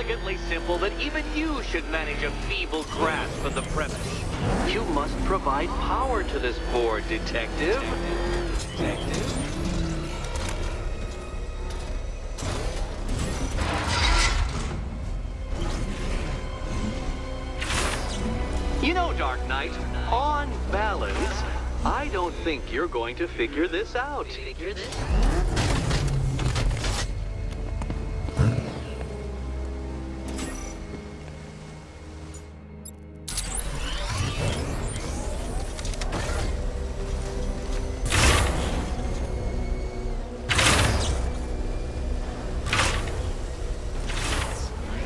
arrogantly simple that even you should manage a feeble grasp of the premise. You must provide power to this board, Detective. You know, Dark Knight, on balance, I don't think you're going to figure this out.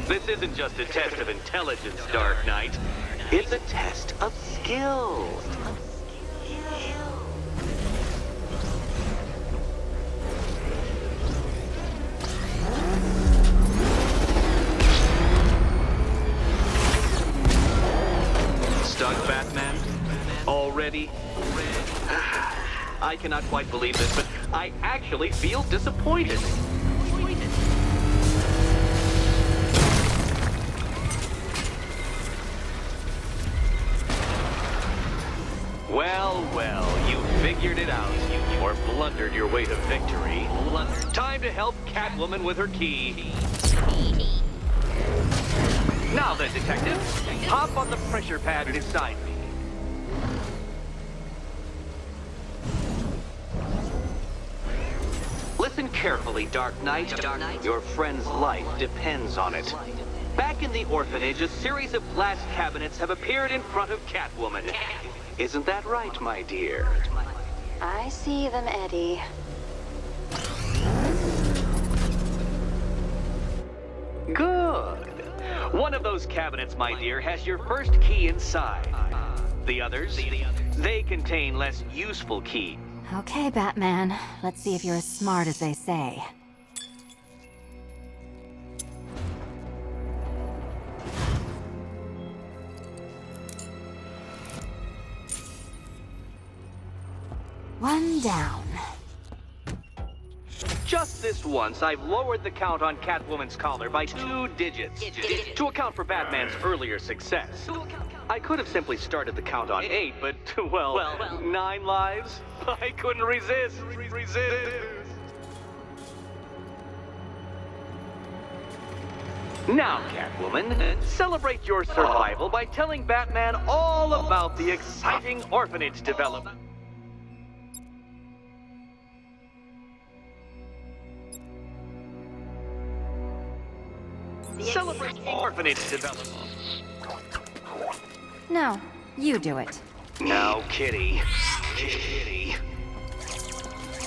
This isn't just a test of intelligence, Dark Knight. It's a test of skill. Stuck, Batman? Already? I cannot quite believe this, but I actually feel disappointed. Well, you figured it out. Or blundered your way to victory. Time to help Catwoman with her key. Now then, Detective, hop on the pressure pad beside me. Listen carefully, Dark Knight. Your friend's life depends on it. Back in the orphanage, a series of glass cabinets have appeared in front of Catwoman. Isn't that right, my dear? I see them, Eddie. Good. One of those cabinets, my dear, has your first key inside. The others, they contain less useful keys. Okay, Batman. Let's see if you're as smart as they say. One down. Just this once, I've lowered the count on Catwoman's collar by 2 digits to account for Batman's earlier success. I could have simply started the count on 8, but, well, 9 lives? I couldn't resist. Now, Catwoman, celebrate your survival by telling Batman all about the exciting orphanage development. Celebrate orphanage development. No, you do it. Now, Kitty.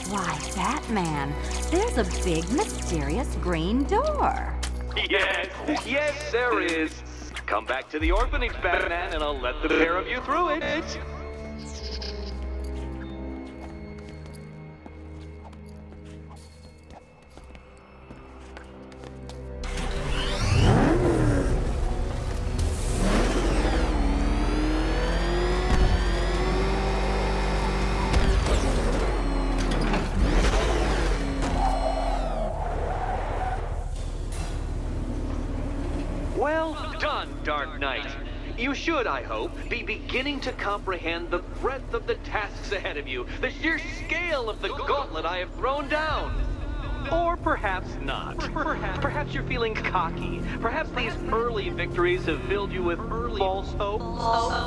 Why, Batman, there's a big, mysterious green door. Yes, there is. Come back to the orphanage, Batman, and I'll let the pair of you through it. Well done, Dark Knight. You should, I hope, be beginning to comprehend the breadth of the tasks ahead of you, the sheer scale of the gauntlet I have thrown down. Or perhaps not. Perhaps you're feeling cocky. Perhaps these early victories have filled you with false hope.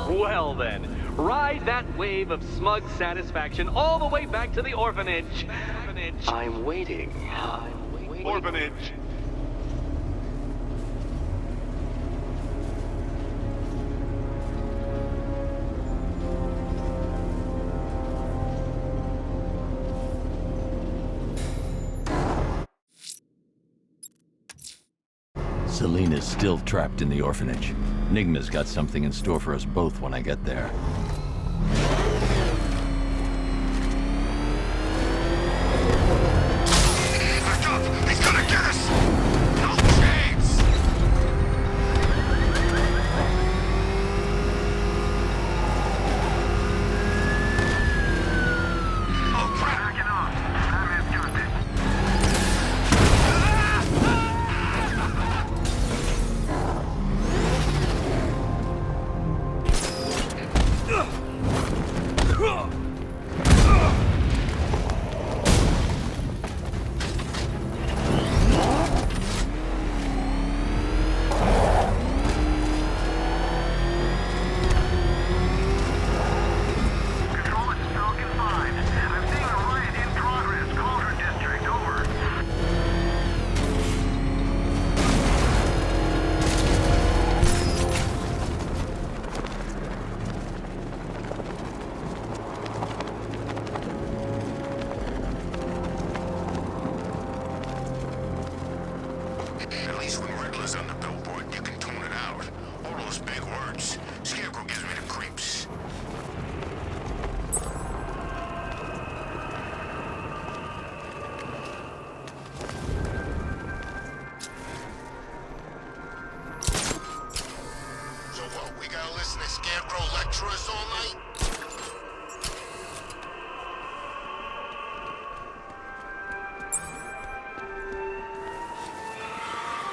Well then, ride that wave of smug satisfaction all the way back to the orphanage. I'm waiting. Orphanage. Selina's still trapped in the orphanage. Nigma's got something in store for us both when I get there. Back up! He's gonna get us! No chance! Oh crap! Get off! Batman's got this.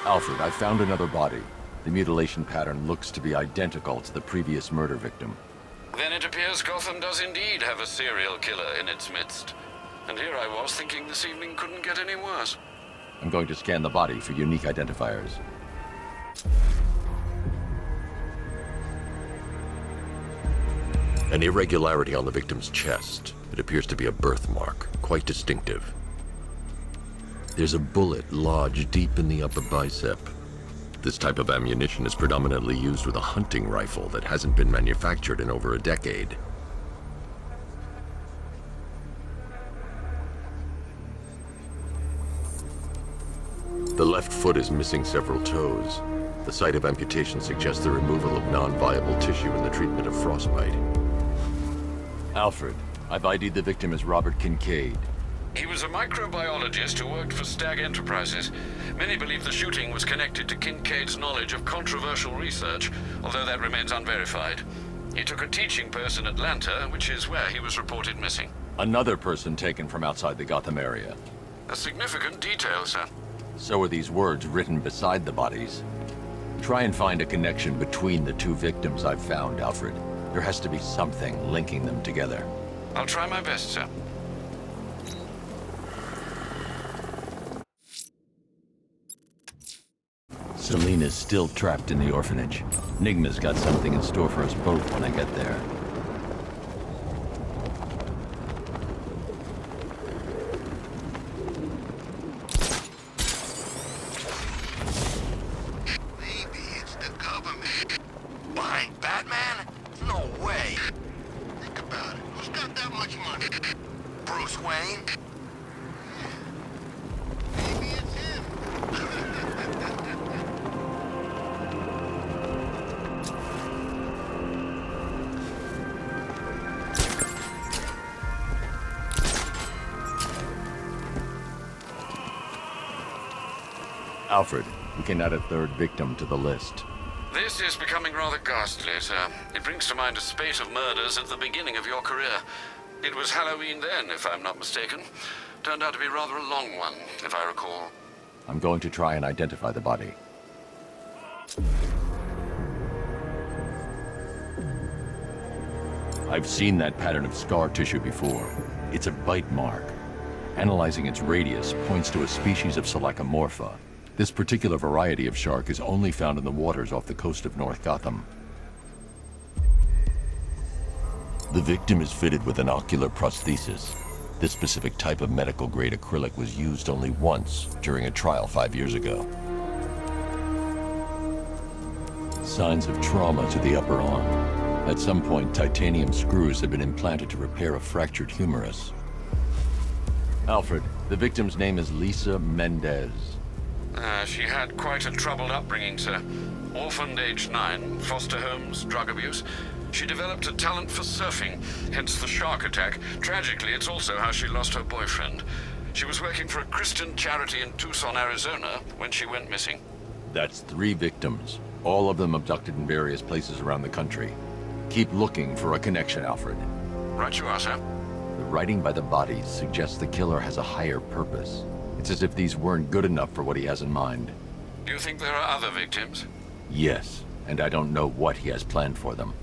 Alfred, I found another body. The mutilation pattern looks to be identical to the previous murder victim. Then it appears Gotham does indeed have a serial killer in its midst. And here I was thinking this evening couldn't get any worse. I'm going to scan the body for unique identifiers. An irregularity on the victim's chest. It appears to be a birthmark, quite distinctive. There's a bullet lodged deep in the upper bicep. This type of ammunition is predominantly used with a hunting rifle that hasn't been manufactured in over a decade. The left foot is missing several toes. The site of amputation suggests the removal of non-viable tissue in the treatment of frostbite. Alfred, I've ID'd the victim as Robert Kincaid. He was a microbiologist who worked for Stag Enterprises. Many believe the shooting was connected to Kincaid's knowledge of controversial research, although that remains unverified. He took a teaching post in Atlanta, which is where he was reported missing. Another person taken from outside the Gotham area. A significant detail, sir. So are these words written beside the bodies. Try and find a connection between the two victims I've found, Alfred. There has to be something linking them together. I'll try my best, sir. Selena's still trapped in the orphanage. Nigma's got something in store for us both when I get there. Maybe it's the government. Behind Batman? No way. Think about it. Who's got that much money? Bruce Wayne? Maybe it's him. Alfred, we can add a third victim to the list. This is becoming rather ghastly, sir. It brings to mind a spate of murders at the beginning of your career. It was Halloween then, if I'm not mistaken. Turned out to be rather a long one, if I recall. I'm going to try and identify the body. I've seen that pattern of scar tissue before. It's a bite mark. Analyzing its radius points to a species of Selachomorpha. This particular variety of shark is only found in the waters off the coast of North Gotham. The victim is fitted with an ocular prosthesis. This specific type of medical-grade acrylic was used only once during a trial 5 years ago. Signs of trauma to the upper arm. At some point, titanium screws have been implanted to repair a fractured humerus. Alfred, the victim's name is Lisa Mendez. She had quite a troubled upbringing, sir. Orphaned age 9, foster homes, drug abuse. She developed a talent for surfing, hence the shark attack. Tragically, it's also how she lost her boyfriend. She was working for a Christian charity in Tucson, Arizona, when she went missing. That's 3 victims, all of them abducted in various places around the country. Keep looking for a connection, Alfred. Right you are, sir. The writing by the bodies suggests the killer has a higher purpose. It's as if these weren't good enough for what he has in mind. Do you think there are other victims? Yes, and I don't know what he has planned for them.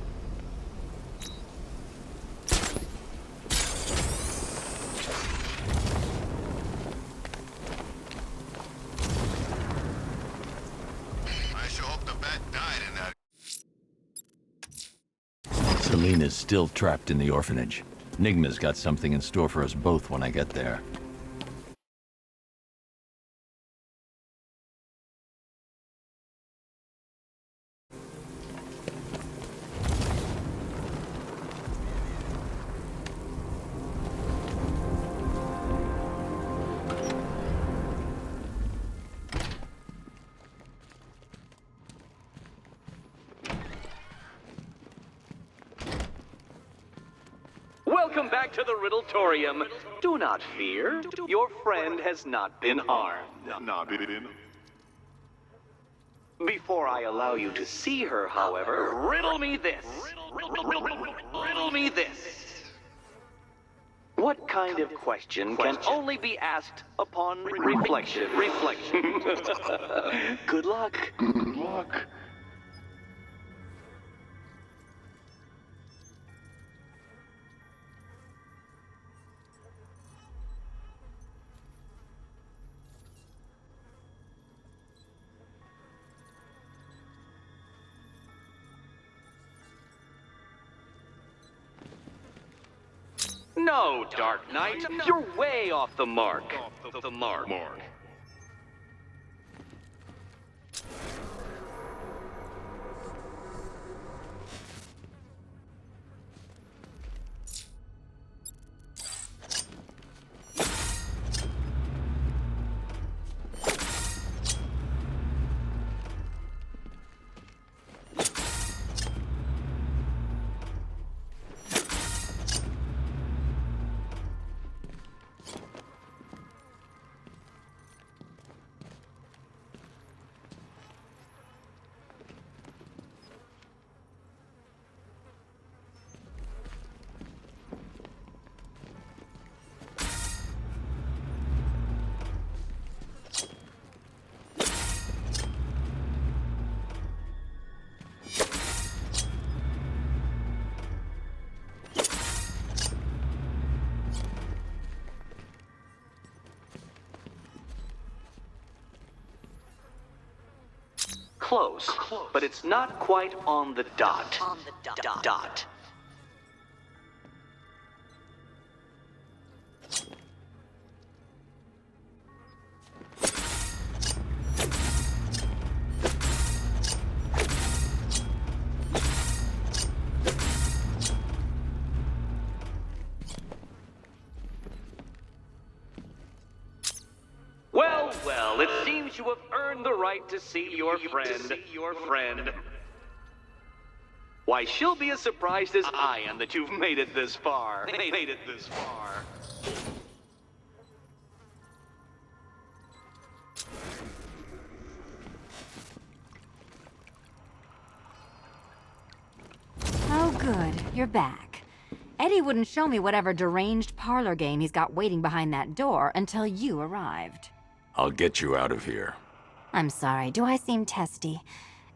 I sure hope the bat died in that. Selena's still trapped in the orphanage. Nigma's got something in store for us both when I get there. Welcome back to the Riddletorium. Do not fear. Your friend has not been harmed. Before I allow you to see her, however, riddle me this. Riddle me this. What kind of question can only be asked upon reflection. Good luck. Good luck. No, Dark Knight, you're way off the mark. Close, but it's not quite on the dot. Well, it seems you have earned the right to see your friend. Why, she'll be as surprised as I am that you've made it this far. Oh, good. You're back. Eddie wouldn't show me whatever deranged parlor game he's got waiting behind that door until you arrived. I'll get you out of here. I'm sorry, do I seem testy?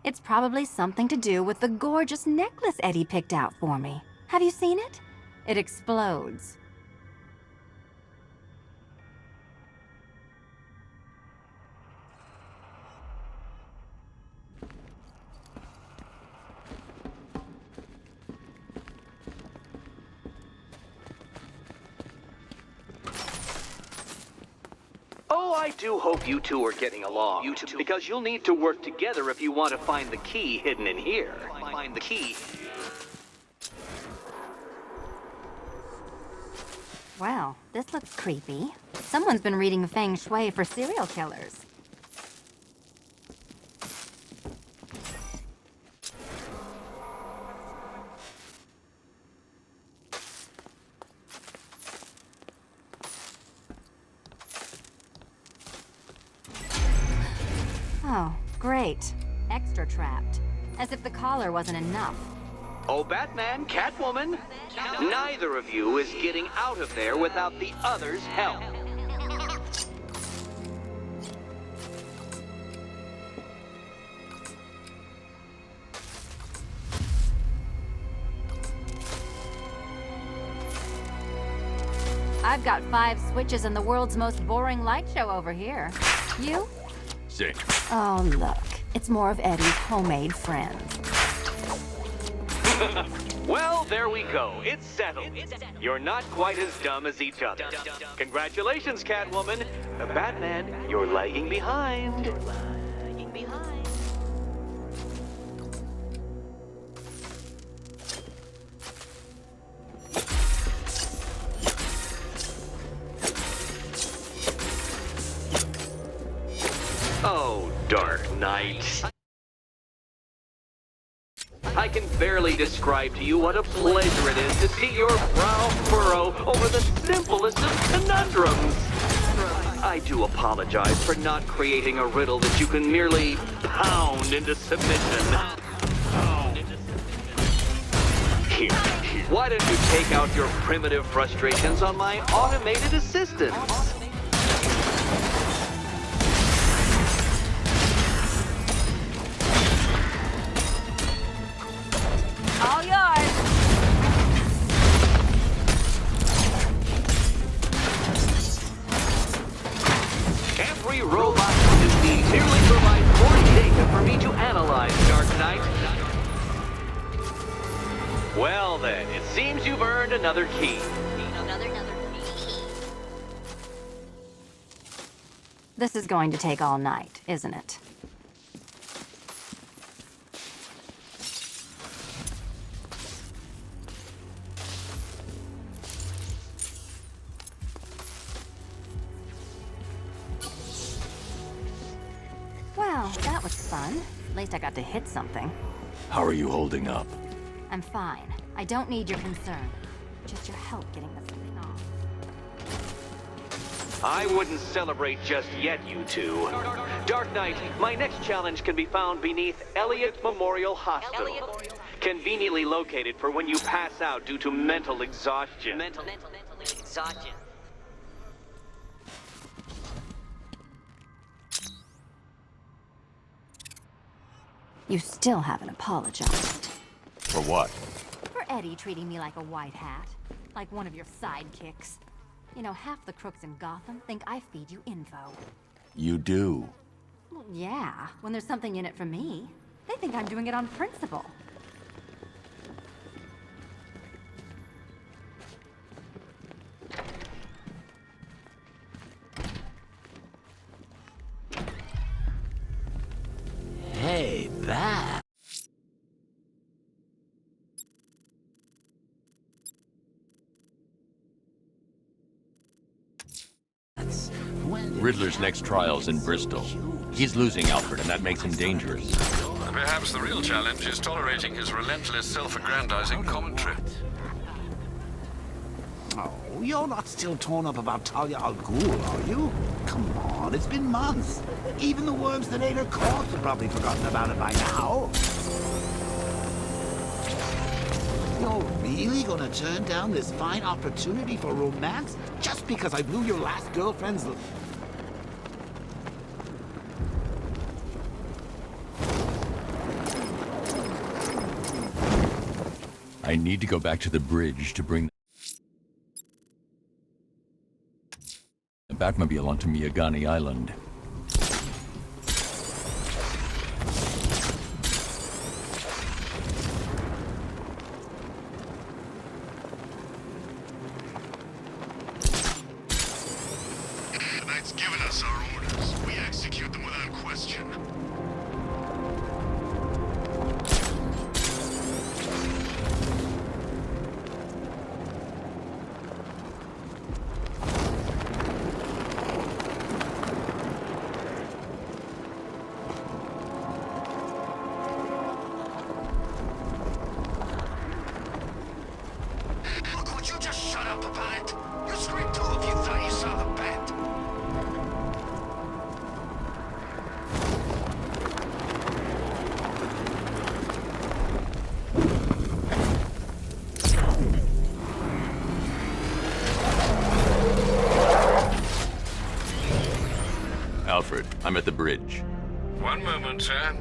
It's probably something to do with the gorgeous necklace Eddie picked out for me. Have you seen it? It explodes. Oh, I do hope you two are getting along. Because you'll need to work together if you want to find the key hidden in here. Find the key. Well, this looks creepy. Someone's been reading Feng Shui for serial killers. Oh, great. Extra trapped. As if the collar wasn't enough. Oh, Batman, Catwoman, neither of you is getting out of there without the other's help. I've got 5 switches and the world's most boring light show over here. You? Zing. Oh, look. It's more of Eddie's homemade friends. Well, there we go. It's settled. You're not quite as dumb as each other. Congratulations, Catwoman. Batman, you're lagging behind. Oh, Dark Knight. I can barely describe to you what a pleasure it is to see your brow furrow over the simplest of conundrums. I do apologize for not creating a riddle that you can merely pound into submission. Here. Why don't you take out your primitive frustrations on my automated assistants? All yours. Every robot in the merely provides more data for me to analyze, Dark Knight. Well then, it seems you've earned another key. This is going to take all night, isn't it? Well, that was fun. At least I got to hit something. How are you holding up? I'm fine. I don't need your concern. Just your help getting this thing off. I wouldn't celebrate just yet, you two. Dark Knight, my next challenge can be found beneath Elliott Memorial Hospital. Conveniently located for when you pass out due to mental exhaustion. Mental exhaustion. You still haven't apologized. For what? For Eddie treating me like a white hat. Like one of your sidekicks. You know, half the crooks in Gotham think I feed you info. You do. Well, yeah, when there's something in it for me. They think I'm doing it on principle. Hey, Bat. Riddler's next trial's in Bristol. He's losing Alfred, and that makes him dangerous. Perhaps the real challenge is tolerating his relentless self-aggrandizing commentary. Oh, you're not still torn up about Talia al Ghul, are you? Come on, it's been months. Even the worms that ate her corpse have probably forgotten about it by now. You're really gonna turn down this fine opportunity for romance just because I blew your last girlfriend's... I need to go back to the bridge to bring the Batmobile onto Miyagani Island. The Knight's given us our orders. We execute them without question. Look, would you just shut up about it? You screamed too if you thought you saw the bat. Alfred, I'm at the bridge. One moment, sir.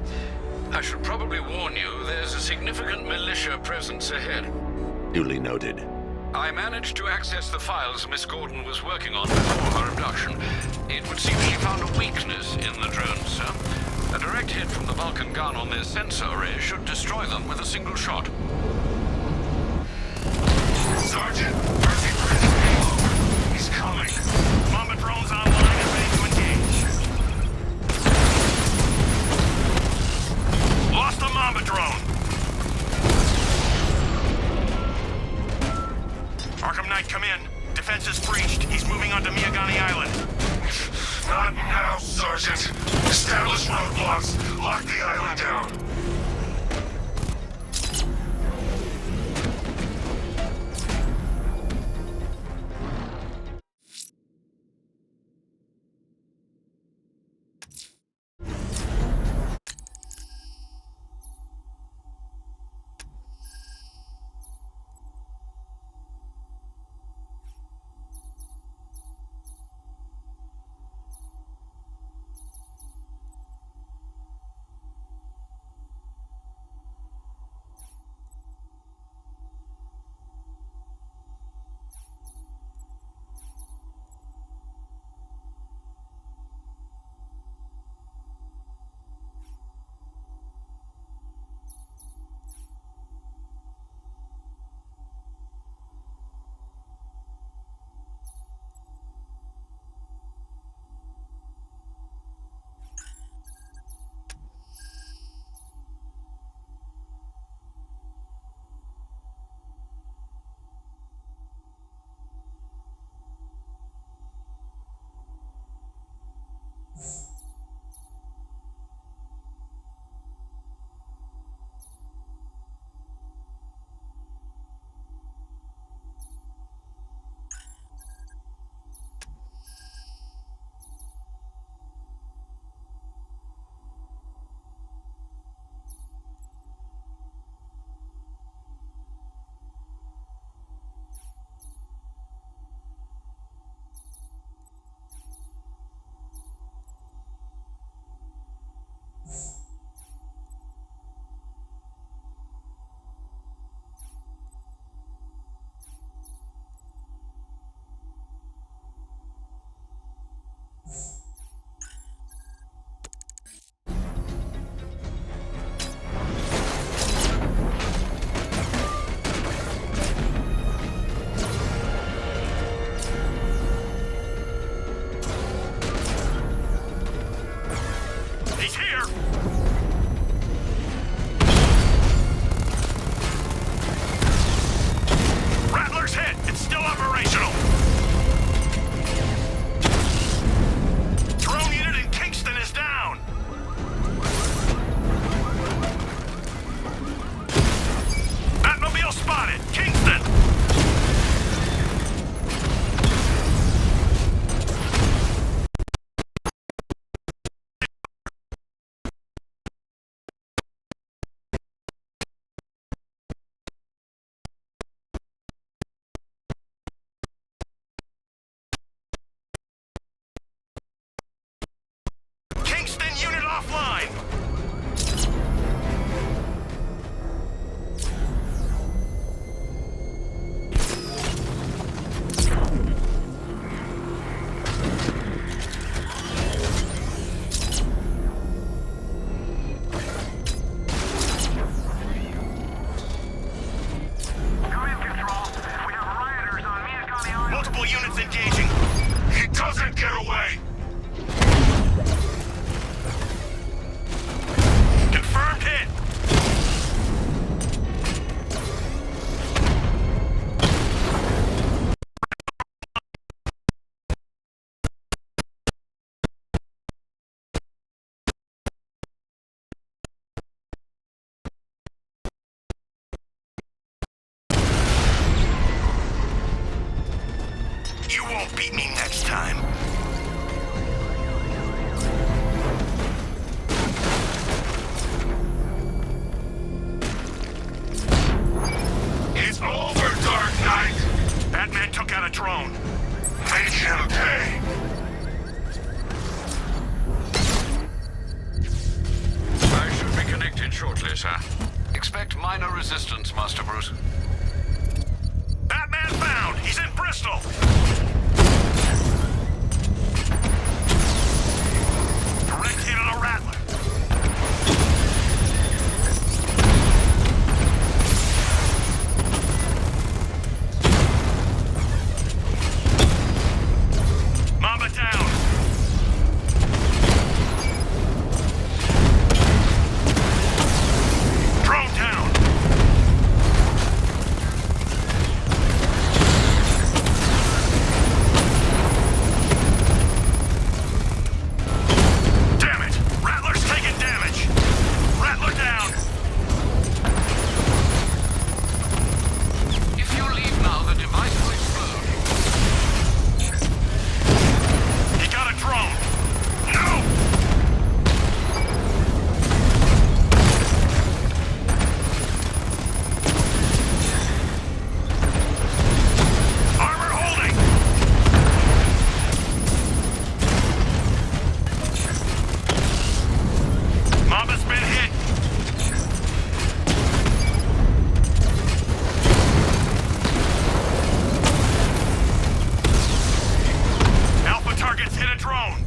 I should probably warn you, there's a significant militia presence ahead. Duly noted. I managed to access the files Miss Gordon was working on before her abduction. It would seem she found a weakness in the drones, sir. A direct hit from the Vulcan gun on their sensor array should destroy them with a single shot. Sergeant, Percy Chris payload. He's coming. Mamba drone's online and ready to engage. Lost the Mamba drone. Arkham Knight, come in. Defense is breached. He's moving onto Miyagani Island. Not now, Sergeant. Establish roadblocks. Lock the island down. Batman's engaging. He doesn't get away. Confirmed hit. You won't beat me next time. It's over, Dark Knight! Batman took out a drone. Make him pay. I should be connected shortly, sir. Expect minor resistance, Master Bruce. Batman found! He's in Bristol! Direct hit on a Rattler. Mamba down. Drone down. Damn it! Rattler's taking damage! Rattler down! If you leave now, the device will explode. He got a drone! No! Armor holding! Mamba's been hit! Alpha targets hit a drone!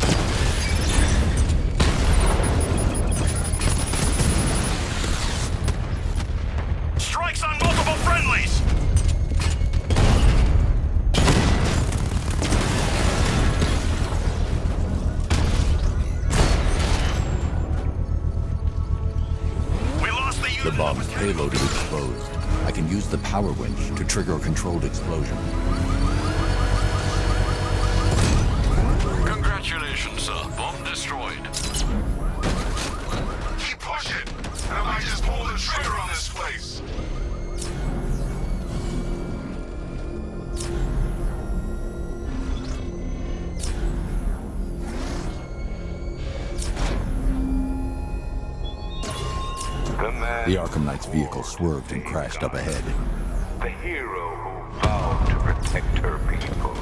Strikes on multiple friendlies! We lost the unit. The bomb's payload is exposed. I can use the power winch to trigger a controlled explosion. Congratulations, sir. Bomb destroyed. Keep pushing, and I might just pull the trigger on this place. The Arkham Knight's vehicle swerved and crashed up ahead. The hero who vowed to protect her people.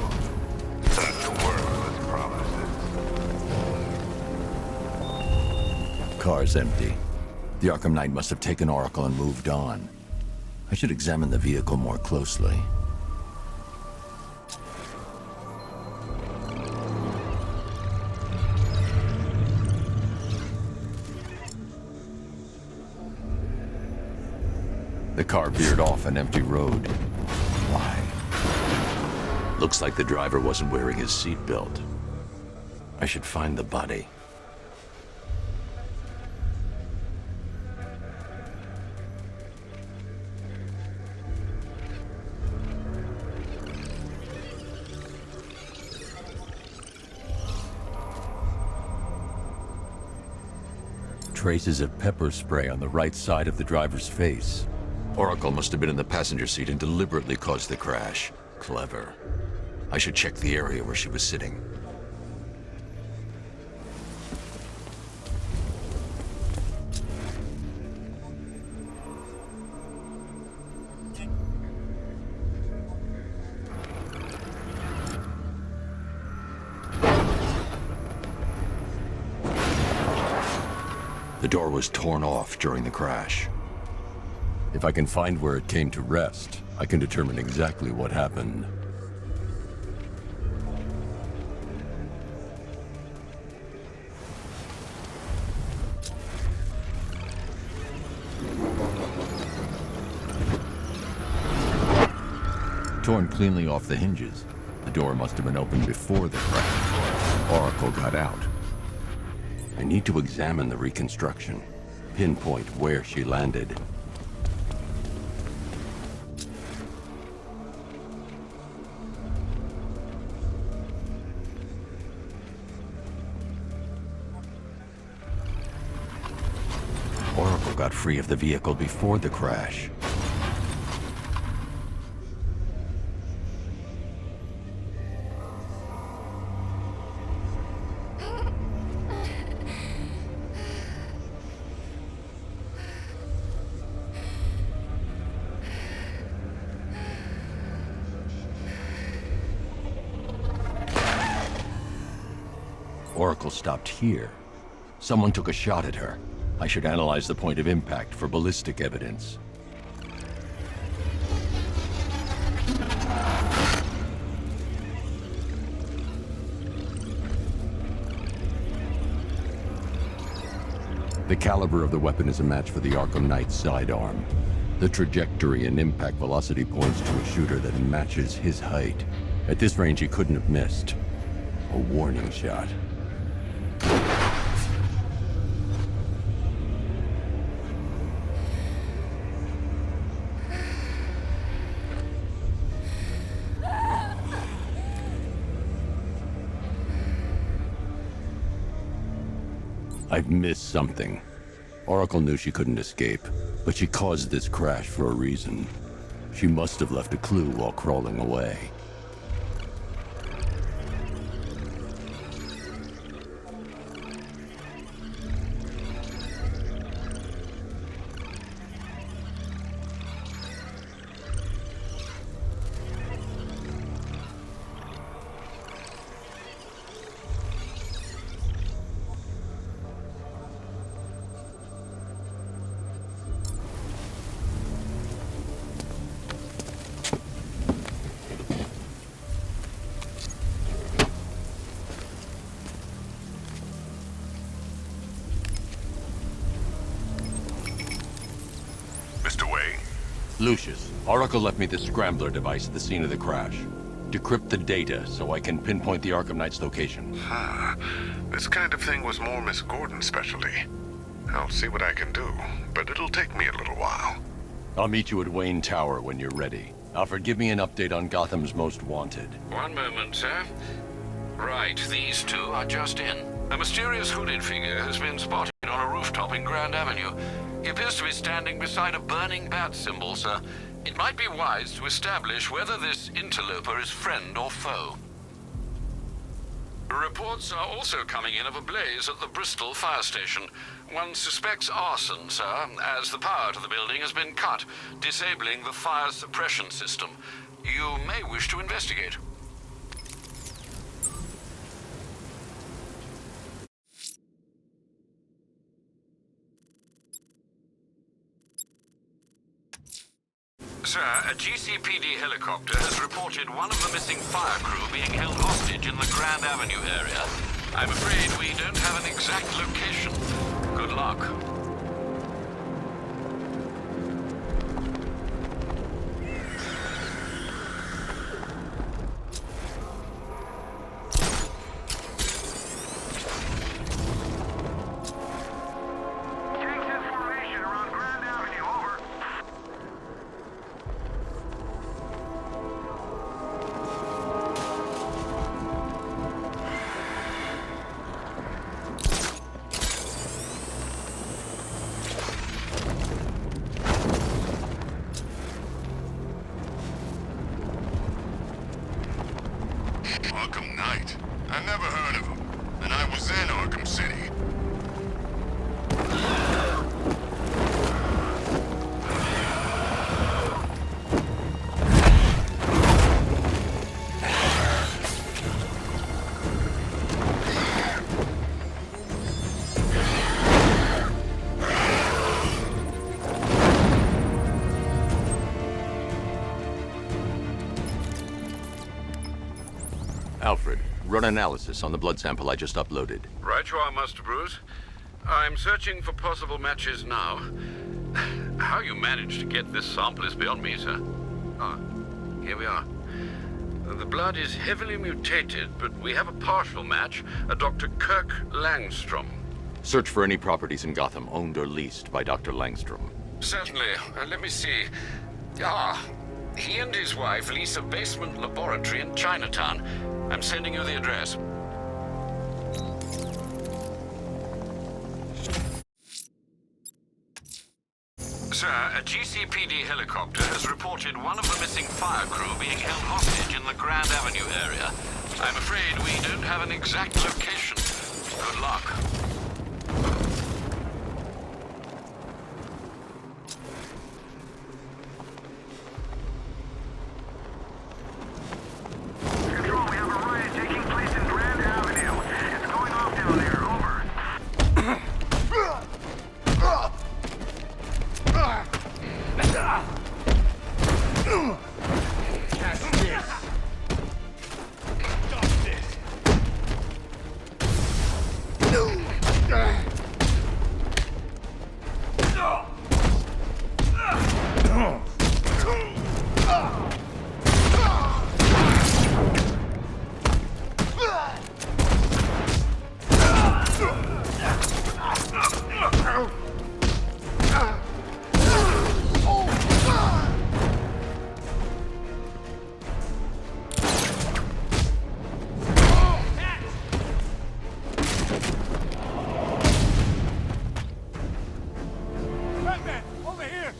Such worthless promises. Car's empty. The Arkham Knight must have taken Oracle and moved on. I should examine the vehicle more closely. The car veered off an empty road. Why? Looks like the driver wasn't wearing his seatbelt. I should find the body. Traces of pepper spray on the right side of the driver's face. Oracle must have been in the passenger seat and deliberately caused the crash. Clever. I should check the area where she was sitting. The door was torn off during the crash. If I can find where it came to rest, I can determine exactly what happened. Torn cleanly off the hinges. The door must have been opened before the crash. Oracle got out. I need to examine the reconstruction. Pinpoint where she landed. Oracle got free of the vehicle before the crash. Oracle stopped here. Someone took a shot at her. I should analyze the point of impact for ballistic evidence. The caliber of the weapon is a match for the Arkham Knight sidearm. The trajectory and impact velocity points to a shooter that matches his height. At this range, he couldn't have missed. A warning shot. I've missed something. Oracle knew she couldn't escape, but she caused this crash for a reason. She must have left a clue while crawling away. Lucius, Oracle left me the scrambler device at the scene of the crash. Decrypt the data so I can pinpoint the Arkham Knight's location. This kind of thing was more Miss Gordon's specialty. I'll see what I can do, but it'll take me a little while. I'll meet you at Wayne Tower when you're ready. Alfred, give me an update on Gotham's Most Wanted. One moment, sir. Right, these two are just in. A mysterious hooded figure has been spotted on a rooftop in Grand Avenue. He appears to be standing beside a burning bat symbol, sir. It might be wise to establish whether this interloper is friend or foe. Reports are also coming in of a blaze at the Bristol fire station. One suspects arson, sir, as the power to the building has been cut, disabling the fire suppression system. You may wish to investigate. Sir, a GCPD helicopter has reported one of the missing fire crew being held hostage in the Grand Avenue area. I'm afraid we don't have an exact location. Good luck. Arkham Knight? I never heard of him. And I was in Arkham City. Alfred, run analysis on the blood sample I just uploaded. Right you are, Master Bruce. I'm searching for possible matches now. How you managed to get this sample is beyond me, sir. Ah, here we are. The blood is heavily mutated, but we have a partial match, a Dr. Kirk Langstrom. Search for any properties in Gotham owned or leased by Dr. Langstrom. Certainly. Let me see. He and his wife lease a basement laboratory in Chinatown. I'm sending you the address. Sir, a GCPD helicopter has reported one of the missing fire crew being held hostage in the Grand Avenue area. I'm afraid we don't have an exact location. Good luck. Control, we have a riot taking place in Grand Avenue. It's going off down there. Over. Batman, over here!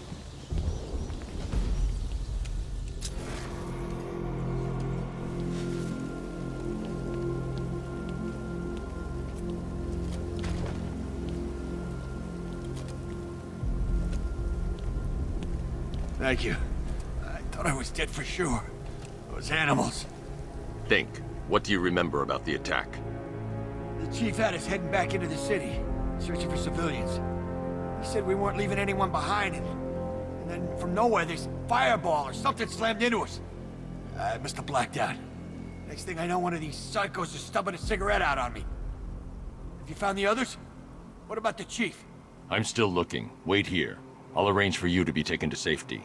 Thank you. I thought I was dead for sure. Those animals. Think. What do you remember about the attack? The chief had us heading back into the city, searching for civilians. He said we weren't leaving anyone behind, and then from nowhere this fireball or something slammed into us. I must have blacked out. Next thing I know, one of these psychos is stubbing a cigarette out on me. Have you found the others? What about the chief? I'm still looking. Wait here. I'll arrange for you to be taken to safety.